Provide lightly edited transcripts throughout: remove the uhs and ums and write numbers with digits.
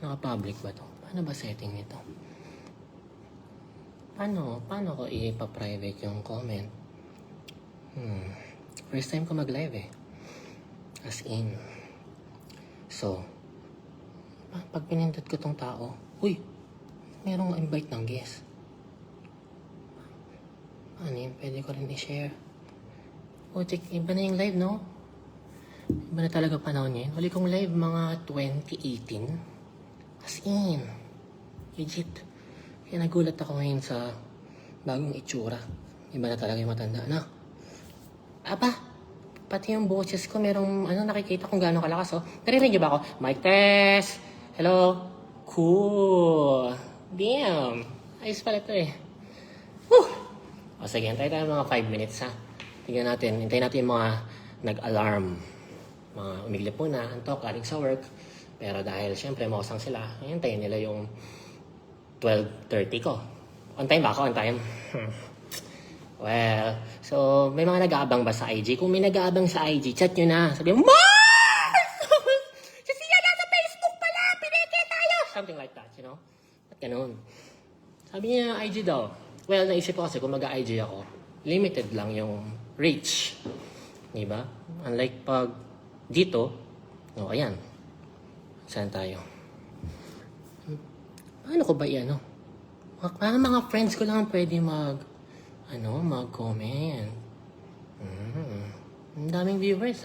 Naka-public ba to? Paano ba setting nito? Paano ko ipa-private yung comment? First time ko mag-live eh. As in. So, pag pinindot ko tong tao, uy, merong invite ng guest. Ano yun? Pwede ko rin i-share. Check, iba na yung live, no? Iba na talaga panahon niya. Huli kong live mga 2018. As in. Legit. Kaya nagulat ako ngayon sa bagong itsura. Iba na talaga yung matanda, no? Aba, pati yung boses ko, merong nakikita kung gaano kalakas, oh. Narinig niyo ba ako? Mic test! Hello? Cool! Damn! Ayos pala ito eh. Woo! O sige, hintay tayo mga 5 minutes ha. Tingnan natin, hintayin natin yung mga nag-alarm. Mga umiglip muna, antok, galing sa work. Pero dahil syempre mausang sila, hintayin nila yung 12:30 ko. On time ba ako? On time? Well, so may mga nag-aabang ba sa IG? Kung may nag-aabang sa IG, chat nyo na. Sabi mo, Mars! Si Sia nasa Facebook pala! Pineke tayo! Something like that, you know? At ganun. Sabi niya, IG daw. Well, naisip ko kasi kung mag-IG ako, limited lang yung reach. Diba? Unlike pag dito, ayan. Saan tayo? Paano ko ba yan, Parang mga friends ko lang pwede mag-comment. Ang daming viewers,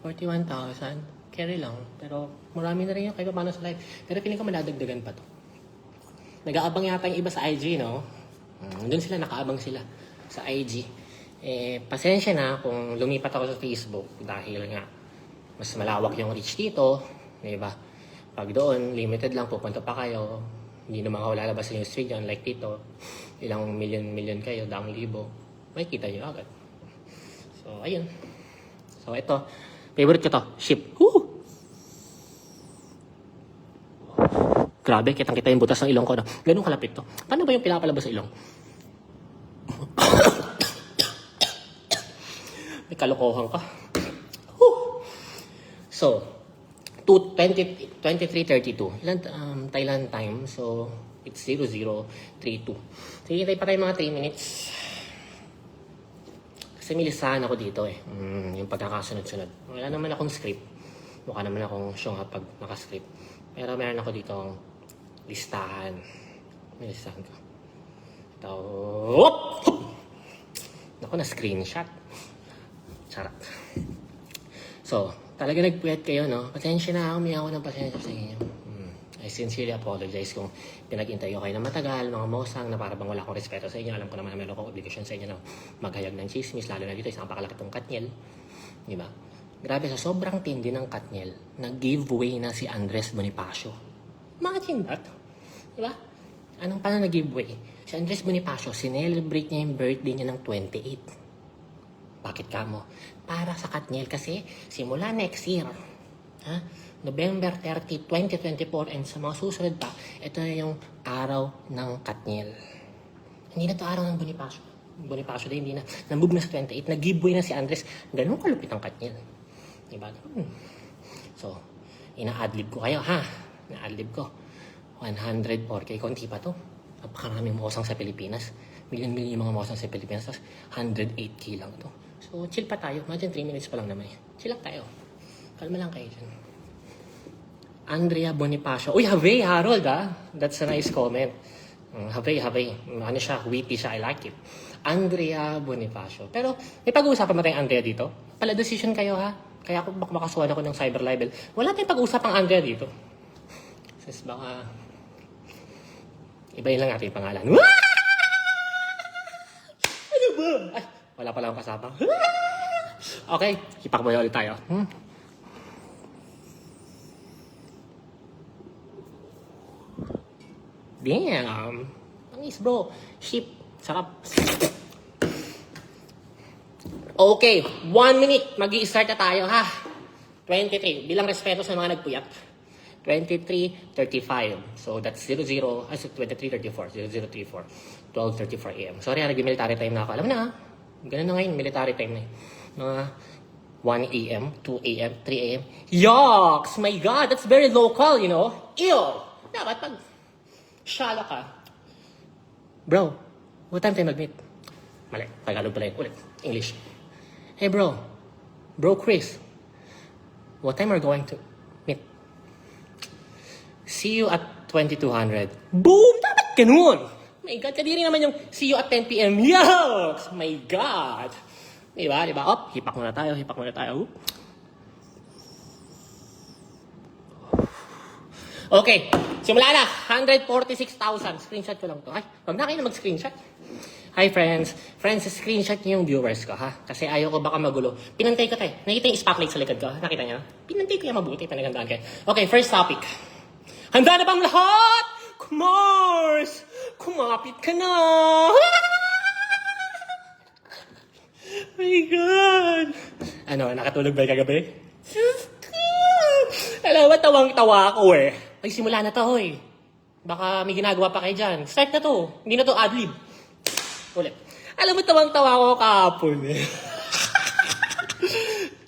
41,000. Carry lang. Pero marami na rin yung kahit paano sa live. Pero piling ko madadagdagan pa to. Nag-aabang yata yung iba sa IG, no? Doon sila, nakaabang sila sa IG. Pasensya na kung lumipat ako sa Facebook dahil nga mas malawak yung reach dito. Diba? Pag doon, limited lang, pupunta pa kayo. Hindi naman ako lalabas sa yung street nyo. Unlike dito, ilang million kayo, daang libo. May kita nyo agad. So, ayun. So, ito. Favorite ko to. Ship. Woo! Grabe, kitang-kita yung butas ng ilong ko. Ganun kalapit to. Paano ba yung pinapalabas sa ilong? May kalokohan ka. Woo! So, 23:32. Ilan Thailand time. So, it's 00:32. So, hintay pa tayo mga 3 minutes. Kasi may listahan ako dito eh. Yung pagkakasunod-sunod. Wala naman akong script. Mukha naman akong siyong pag nakascript. Pero meron ako dito listahan. May listahan ko. Ito. Hop! Naku, na-screenshot. Charot. So, talaga nagpuyat kayo, no? Pasensya na, humingi ako ng pasensya sa inyo. I sincerely apologize kung pinag-intay ko kayo na matagal, mga mosang, na para bang wala akong respeto sa inyo. Alam ko naman na meron akong obligasyon sa inyo na maghayag ng chismis, lalo na dito, isang pakalaki tong Katniel. Di ba? Grabe, sa sobrang tindi ng Katniel, nag-giveaway na si Andres Bonifacio. Imagine that. Di ba? Paano nag-giveaway? Si Andres Bonifacio, sinelebrate niya yung birthday niya ng 28. Bakit ka mo? Para sa Katniel kasi simula next year, November 30, 2024 and sa mga susunod pa, ito na yung araw ng Katniel. Hindi na to araw ng Bonifacio. Bonifacio din, hindi na. Nambug na sa 28, nag-giveaway na si Andres. Ganun kalupit ang Katniel. Diba? So, ina-adlib ko kayo, ina-adlib ko. 104K, konti pa to. Napakaraming mosang sa Pilipinas. Milyon-milyon yung mga mosang sa Pilipinas. Tapos 108K lang to. So, chill pa tayo. Imagine 3 minutes pa lang naman. Chill lang tayo. Kalma lang kayo dyan. Andrea Bonifacio. Uy, Havey, Harold, That's a nice comment. Havey. Ano siya, witty siya. I like it. Andrea Bonifacio. Pero, may pag-uusapan ba tayong Andrea dito? Pala decision kayo, Kaya ako makasuhan ako ng cyber libel. Wala tayong pag-uusapang Andrea dito. Sis, baka ibahin lang natin yung pangalan. Ano ba? Ay, wala pala akong kasama. Okay, ipakabaya ulit tayo. Damn. Nice, bro. Ship. Sarap. Okay, 1 minute. Mag-i-start na tayo, 23. Bilang respeto sa mga nagpuyat. 23:35. So, that's 23:34. 00:34. 12:34 a.m. Sorry, nag-military time na ako. Alam mo na, ganun na ngayon, military time na. Mga 1 a.m., 2 a.m., 3 a.m. Yucks! My God, that's very local, you know? Ew! Dapat pag shala ka. Bro, what time tayo mag-meet? Mali, Tagalog pala yun. Ulit, English. Hey bro, Bro Chris, what time are we going to meet? See you at 2200. Boom! Dapat ganun! My God, kadiri naman yung see you at 10 p.m. Yucks! My God! Diba? Op, hipak muna tayo. Okay, simula na. 146,000. Screenshot ko lang to. Ay, wag na kayo na mag-screenshot. Hi friends. Friends, screenshot niyo yung viewers ko ha. Kasi ayaw ko baka magulo. Pinantay ko tayo. Nakita yung spotlight sa likod ko. Nakita niyo? Pinantay ko yung mabuti. Pinagandaan kayo. Okay, first topic. Handa na bang lahat? Kumars! Kumapit ka na! My God! Ano, nakatulog ba kagabi? Alam mo, tawang-tawa ako eh. Ay, simula na to, hoy. Baka may ginagawa pa kayo dyan. Start na to. Hindi na to ad-lib. Ulit. Alam mo, tawang-tawa ako kahapon eh.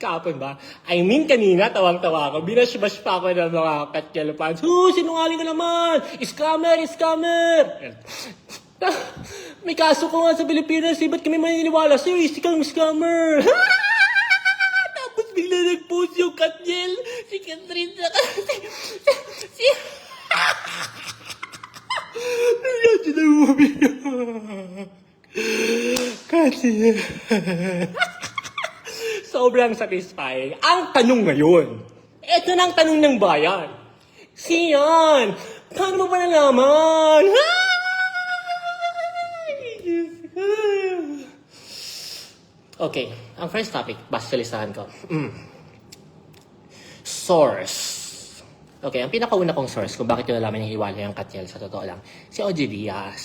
Kahapon ba? I mean, kanina, tawang-tawa ako. Binash-bash pa ako ng mga Katjel fans. Sinungaling ka naman! Scammer! May kaso ko nga sa Pilipinas, ba't kami maniniwala sa'yo? Kang scammer! Tapos bigla nag-post yung Katjel, si Catherine, si... Nandiyan na umiyak. Katjel. Sobrang satisfying. Ang tanong ngayon, ito na ang tanong ng bayan. Siyan, paano mo ba nalaman? Okay, ang first topic, basta sa listahan ko. Source. Okay, ang pinakauna kong source kung bakit yung nalaman yung hiwalay ang Katjel, sa totoo lang, si OG Diaz.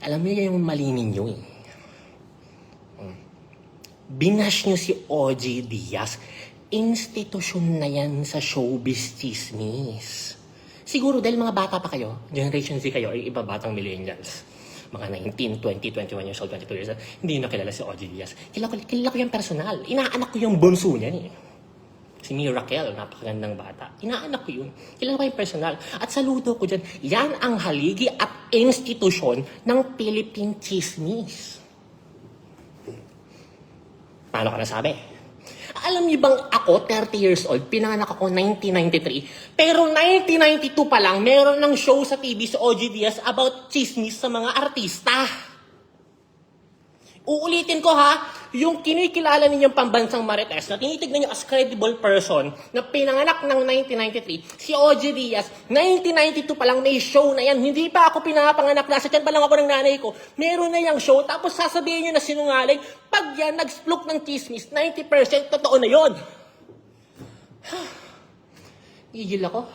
Alam niyo yung mali ninyo eh. Binash niyo si OG Diaz. Institusyon na yan sa showbiz chismis. Siguro dahil mga bata pa kayo, Generation Z kayo, ay iba batang millennials. Mga 19, 20, 21 years old, 22 years old, hindi na kilala si OG Diaz. Kilala ko yung personal. Inaanak ko yung bunso niya eh. Si Miracle, napakagandang bata. Inaanak ko yun. Kilala ko yung personal. At saludo ko dyan, yan ang haligi at institusyon ng Philippine Chismis. Paano ka nasabi? Alam niyo bang ako, 30 years old, pinanganak ako 1993, pero 1992 pa lang, meron ng show sa TV sa OG Diaz about chismis sa mga artista. Uulitin ko ha, yung kinikilala ninyong pambansang Marites na tinitignan niyo as credible person na pinanganak ng 1993, si OG Diaz, 1992 pa lang may show na yan. Hindi pa ako pinapanganak, nasa tiyan pa lang ako ng nanay ko. Meron na yung show, tapos sasabihin niyo na sinungaling, pag yan nag-splok ng chismis, 90% totoo na yon. Gigil ako.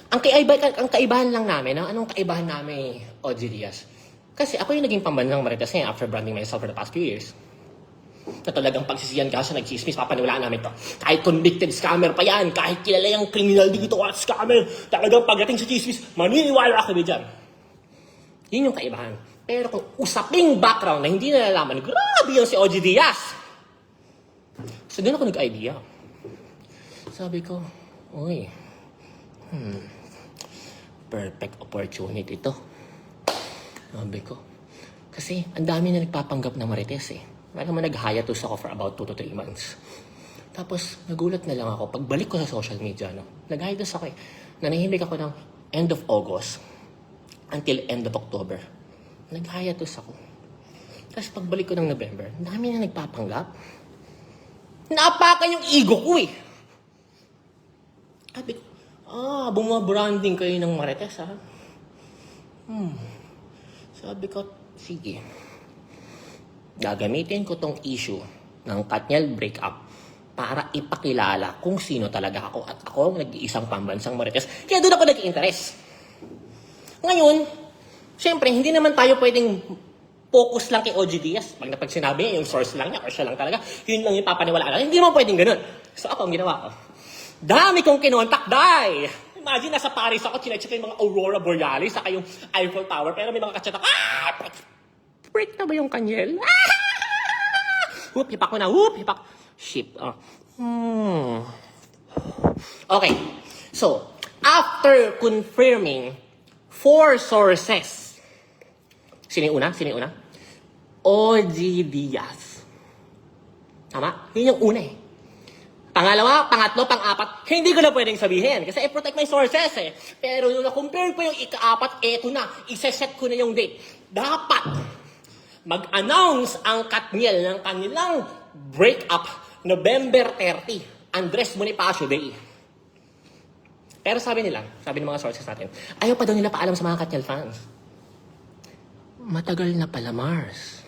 Ang kaibahan lang namin, anong kaibahan namin, OG Diaz? Kasi ako yung naging pambansang Marites niya after branding myself for the past few years. Na talagang pagsisiyan ka sa nag-chismis, papaniwalaan namin to. Kahit convicted scammer pa yan, kahit kilala yung criminal dito at scammer, talagang pagdating sa chismis, maniniwala kami dyan. Yun yung kaibahan. Pero kung usaping background na hindi nalalaman, grabe yung si OG Diaz. So doon ako nag-idea. Sabi ko, uy, perfect opportunity to. Sabi ko. Kasi ang dami na nagpapanggap ng Marites eh. Parang nag-hiatus ako for about 2 to 3 months. Tapos nagulat na lang ako. Pagbalik ko sa social media, nag-hiatus ako eh. Nanahimik ako ng end of August until end of October. Nag-hiatus ako. Tapos pagbalik ko ng November, ang dami na nagpapanggap. Naapakan yung ego ko eh. Sabi ko, bumabranding kayo ng Marites ha. Sabi ko, sige. Gagamitin ko tong issue ng Katniel breakup para ipakilala kung sino talaga ako at ako ang nag-iisang pambansang Marites. Kaya doon ako nag-interest. Ngayon, syempre, hindi naman tayo pwedeng focus lang kay OG Diaz. Pag sinabi niya, yung source lang niya or siya lang talaga, yun lang yung papaniwalaan. Hindi naman pwedeng ganun. So ako, ang ginawa ko, dami kong kinontak, Imagine, nasa Paris ako, chinecheck yung mga Aurora Borealis, saka yung Eiffel Tower, pero may mga kachat ako, break na ba yung Katniel? Whoop, hipak ko na. Whoop, hipak. Ship. Okay. So, after confirming 4 sources, sino yung una? OG Diaz. Tama? Yun yung una eh. Pangalawa, pangatlo, pang-apat, hindi ko na pwedeng sabihin kasi I-protect my sources eh. Pero nung na-compare ko yung ika-apat, eto na, isa-set ko na yung date. Dapat mag-announce ang Katniel ng kanilang breakup November 30, Andres Bonifacio Day. Pero sabi ng mga sources natin, ayaw pa daw nila paalam sa mga Katniel fans. Matagal na pala, Mars.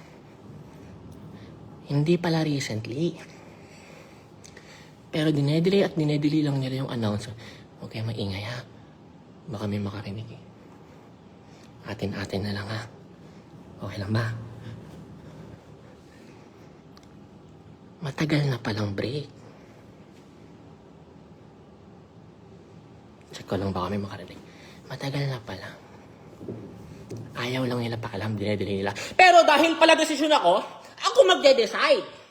Hindi pala recently. Pero dinedelay lang nila yung announcement. Huwag kayo maingay ha. Baka may makarinig eh. Atin-atin na lang ha. Okay lang ba? Matagal na palang break. Check ko lang baka may makarinig. Matagal na pala. Ayaw lang nila paalam, dinedelay nila. Pero dahil pala desisyon ako magde-decide.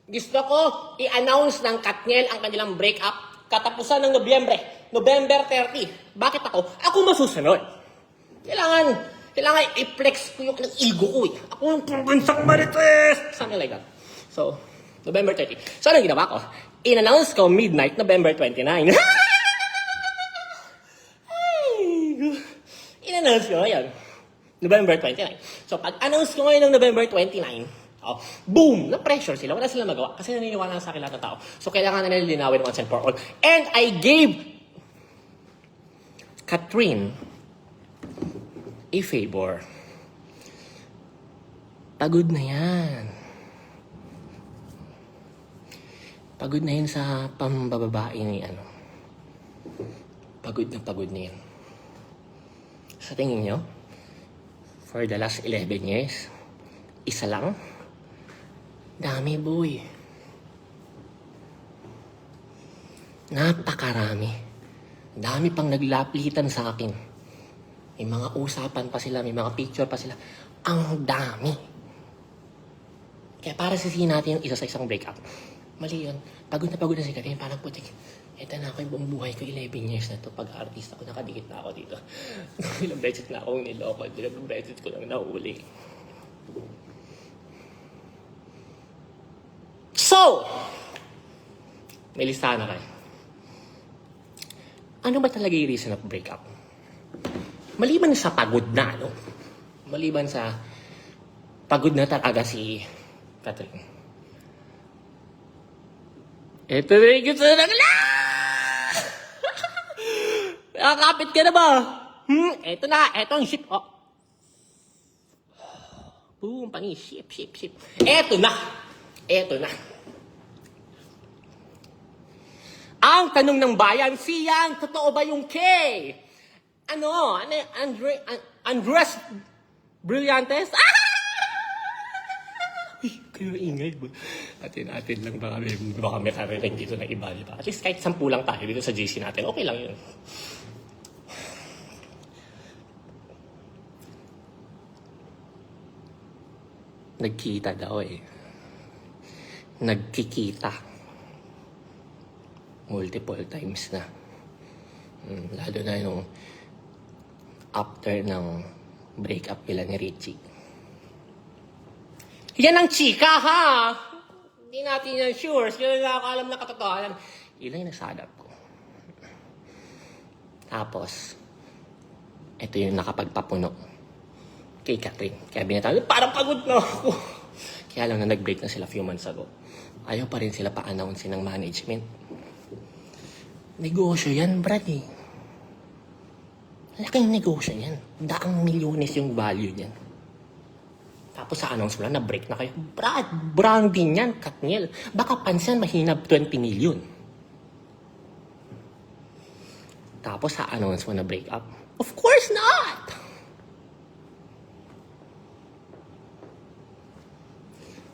Gusto ko i-announce ng Katniel ang kanilang breakup katapusan ng November 30. Bakit ako? Ako masusunod. Kailangan i-flex ko yung ego ko eh. Ako yung probinsang marites! Something like that. So, November 30. So, anong ginawa ko? In-announce ko midnight, November 29. In-announce ko ngayon, November 29. So, pag-announce ko ngayon ng November 29, boom! Na-pressure sila. Wala silang magawa. Kasi naniniwala sa akin lahat ng tao. So, kailangan na nila linawin once and for all. And I gave Catherine a favor. Pagod na yan. Pagod na yun sa pambababae ni Pagod na yan. Sa tingin nyo, for the last 11 years, isa lang? Dami, boy. Napakarami. Dami pang naglaplitan sa akin. May mga usapan pa sila, may mga picture pa sila. Ang dami. Kaya para sisihin natin yung isa sa isang breakup. Mali yun. Pagod na si Katrin. Parang putik. Ito na ako yung buong buhay ko. 11 years na to. Pag-artist ako, nakadikit na ako dito. Ilang beses na akong niloko. Ilang beses ko lang nahuli. So, may listahan na kayo. Ano ba talaga yung reason of breakup? Maliban sa pagod na, Maliban sa pagod na talaga si Catherine. Ito na yung gusto na nakakapit ka na ba? Ito ang ship. Boom, ship. Ito na. Ang tanong ng bayan, Sian, totoo ba yung K? Andres Brillantes? Kayo ingay ba? Atin lang baka may karinig dito na iba, di ba? At least kahit 10 lang tayo dito sa GC natin, okay lang yun. Nagkita daw eh. Nagkikita. Multiple times na. Lalo na yung after ng breakup nila ni Richie. Yan ang chika, ha? Hindi natin yan sure. Sila nakakaalam na katotohanan. Ilan yung nasadap ko. Tapos, ito yung nakapagpapuno kay Catherine. Kaya binatawag, parang pagod na ako. Kaya lang na nag-break na sila few months ago. Ayaw pa rin sila pa-announce ng management. Negosyo yan, Brad eh. Laking negosyo yan. Daang milyones yung value niyan. Tapos sa announce mo lang, na-break na kayo. Brad, branding yan, Katniel. Baka pansin, mahina 20 million. Tapos sa announce mo na break up. Of course not!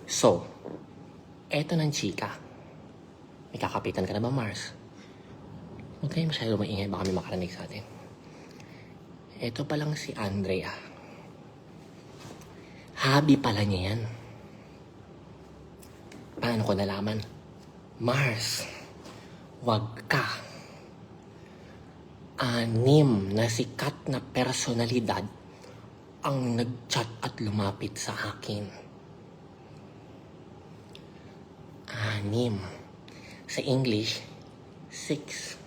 So, eto ng chika. May kakapitan ka na ba, Mars? Huwag kayo masyado maingay, baka may makarinig sa atin. Eto pa lang si Andrea. Hobby pala niya yan. Paano ko nalaman? Mars, wag ka. 6 na sikat na personalidad ang nag-chat at lumapit sa akin. 6. Sa English, 6.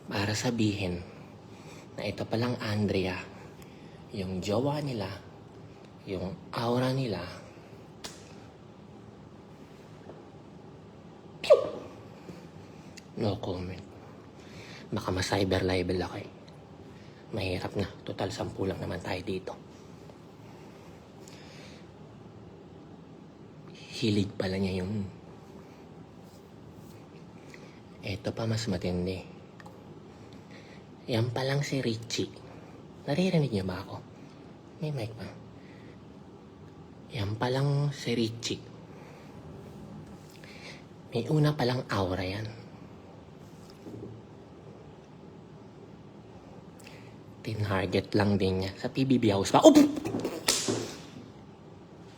Para sabihin na ito palang Andrea, yung jowa nila, yung aura nila, pew! No comment. Baka ma-cyber libel ako eh. Mahirap na. Total 10 lang naman tayo dito. Hilig pala niya yung... Ito pa mas matindi. Yan palang si Richie. Naririnig niyo ba ako? May mic ba? Yan palang si Richie. May una palang aura yan. Tinarget lang din niya. Sa PBB House pa. Oh!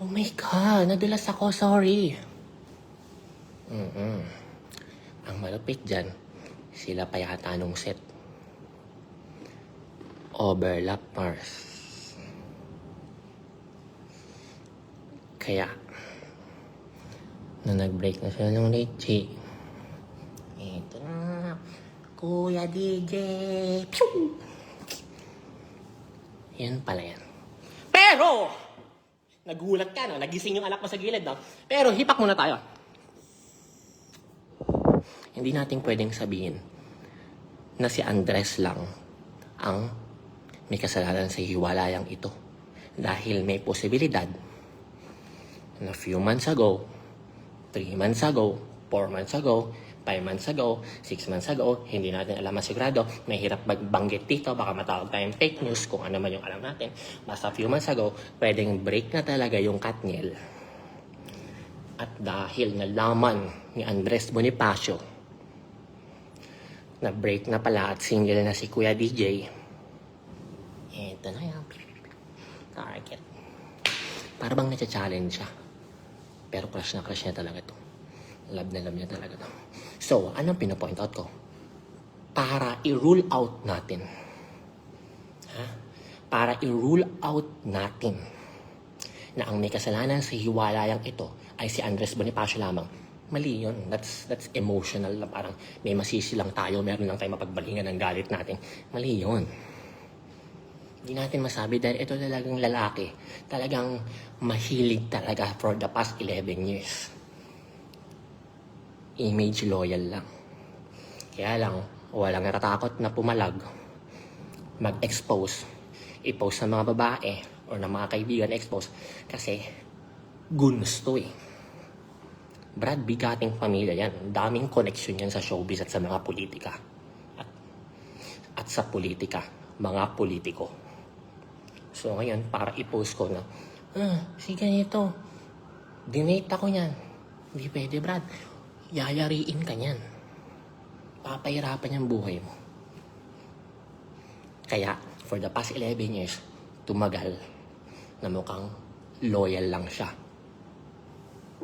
Oh my God! Nadulas ako. Sorry. Ang malupit dyan, sila pa yata nung set. Overlap Mars. Kaya, na nag-break na sila ng Richie. Ito na. Kuya DJ. Pew! Yan pala yan. Pero, nagulat ka, no? Nagising yung anak mo sa gilid, no? Pero, hipak muna tayo. Hindi natin pwedeng sabihin na si Andres lang ang may kasalanan sa hiwalayang ito. Dahil may posibilidad na few months ago, 3 months ago, 4 months ago, 5 months ago, 6 months ago, hindi natin alam masigurado, mahirap magbanggit dito, baka matawag tayong fake news kung ano man yung alam natin. Basta few months ago, pwedeng break na talaga yung Katniel. At dahil nalaman ni Andres Bonifacio na break na pala at single na si Kuya DJ, eto na yan. Target. Para bang na-challenge siya. Pero crush na crush niya talaga to. Love na love niya talaga to. So, anong pinapoint out ko? Para i-rule out natin. Para i-rule out natin na ang may kasalanan sa hiwalayang ito ay si Andres Bonifacio lamang. Mali yun. That's emotional. Parang may masisi lang tayo, meron lang tayo mapagbalingan ng galit natin. Mali yun. Hindi natin masabi dahil ito talagang lalaki. Talagang mahilig talaga for the past 11 years. Image loyal lang. Kaya lang, walang natatakot na pumalag, mag-expose, i-post ng mga babae or ng mga kaibigan expose kasi gusto eh. Brad, bigating pamilya yan. Daming connection yan sa showbiz at sa mga politika. At sa politika, mga politiko. So ngayon, para i-post ko na, si ganito, dinate ako niyan. Hindi pwede, Brad. Yayariin ka niyan. Papahirapan yung buhay mo. Kaya, for the past 11 years, tumagal na mukhang loyal lang siya.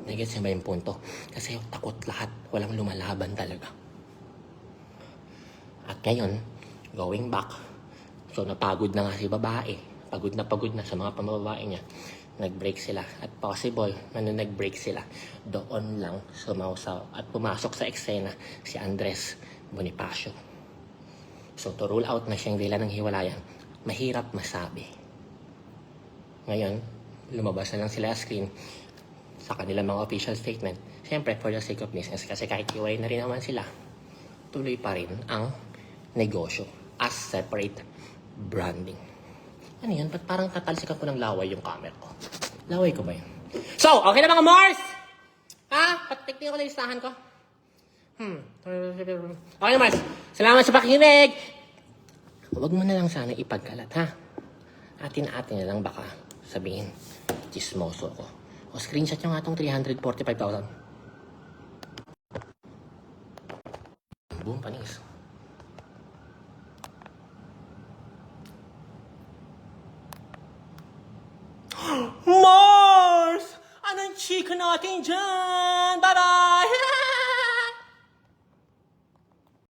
Nagets niya ba yung punto? Kasi takot lahat. Walang lumalaban talaga. At ngayon, going back, so napagod na nga si babae. Pagod na sa mga pamababae niya. Nag-break sila. At possible, nag-break sila. Doon lang sumausaw at pumasok sa eksena si Andres Bonifacio. So to rule out na siyang dila ng hiwalayan, mahirap masabi. Ngayon, lumabas na lang sila sa screen sa kanilang mga official statement. Siyempre, for the sake of business, kasi kahit hiwalay na rin naman sila, tuloy pa rin ang negosyo as separate branding. Ano yun? Ba't parang tatalsikan ko ng laway yung camera ko? Laway ko ba yun? So, okay na mga Mars? Patiktingin ko na listahan ko. Okay na Mars. Salamat sa pakikinig. Huwag mo na lang sana ipagkalat, ha? Atin-atin na lang baka sabihin, chismoso ko. O screenshot nyo nga itong 345,000. Boom, panis. Mars! chika natin dyan! Bye-bye!